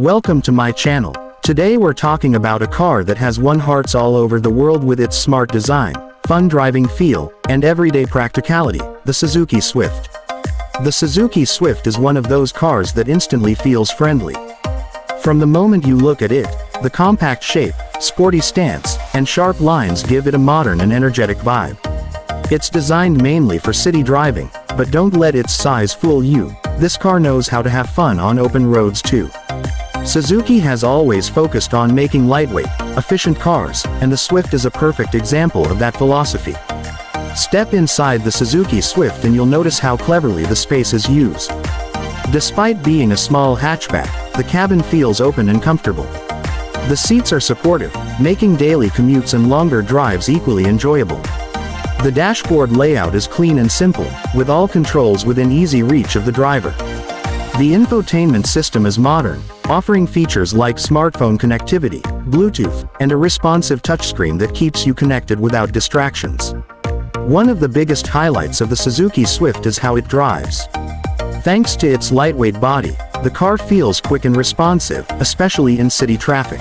Welcome to my channel. Today we're talking about a car that has won hearts all over the world with its smart design, fun driving feel, and everyday practicality, the Suzuki Swift. The Suzuki Swift is one of those cars that instantly feels friendly. From the moment you look at it, the compact shape, sporty stance, and sharp lines give it a modern and energetic vibe. It's designed mainly for city driving, but don't let its size fool you. This car knows how to have fun on open roads too. Suzuki has always focused on making lightweight, efficient cars, and the Swift is a perfect example of that philosophy. Step inside the Suzuki Swift and you'll notice how cleverly the space is used. Despite being a small hatchback, the cabin feels open and comfortable. The seats are supportive, making daily commutes and longer drives equally enjoyable. The dashboard layout is clean and simple, with all controls within easy reach of the driver. The infotainment system is modern, offering features like smartphone connectivity, Bluetooth, and a responsive touchscreen that keeps you connected without distractions. One of the biggest highlights of the Suzuki Swift is how it drives. Thanks to its lightweight body, the car feels quick and responsive, especially in city traffic.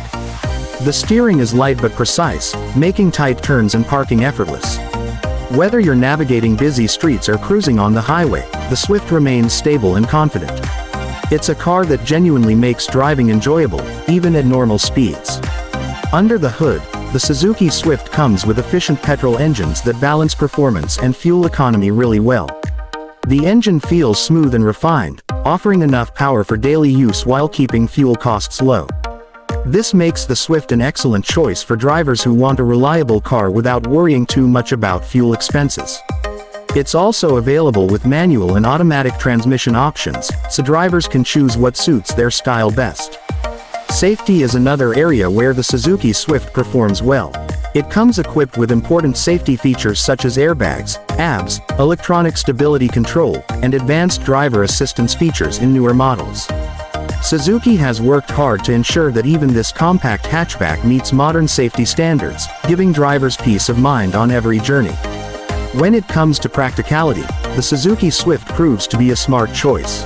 The steering is light but precise, making tight turns and parking effortless. Whether you're navigating busy streets or cruising on the highway, the Swift remains stable and confident. It's a car that genuinely makes driving enjoyable, even at normal speeds. Under the hood, the Suzuki Swift comes with efficient petrol engines that balance performance and fuel economy really well. The engine feels smooth and refined, offering enough power for daily use while keeping fuel costs low. This makes the Swift an excellent choice for drivers who want a reliable car without worrying too much about fuel expenses. It's also available with manual and automatic transmission options, so drivers can choose what suits their style best. Safety is another area where the Suzuki Swift performs well. It comes equipped with important safety features such as airbags, ABS, electronic stability control, and advanced driver assistance features in newer models. Suzuki has worked hard to ensure that even this compact hatchback meets modern safety standards, giving drivers peace of mind on every journey. When it comes to practicality, the Suzuki Swift proves to be a smart choice.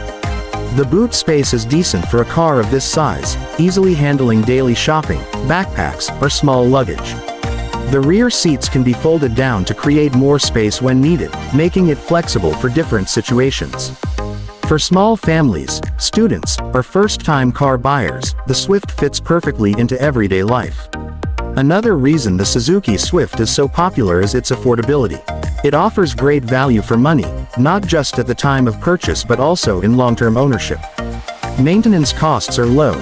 The boot space is decent for a car of this size, easily handling daily shopping, backpacks, or small luggage. The rear seats can be folded down to create more space when needed, making it flexible for different situations. For small families, students, or first-time car buyers, the Swift fits perfectly into everyday life. Another reason the Suzuki Swift is so popular is its affordability. It offers great value for money, not just at the time of purchase but also in long-term ownership. Maintenance costs are low,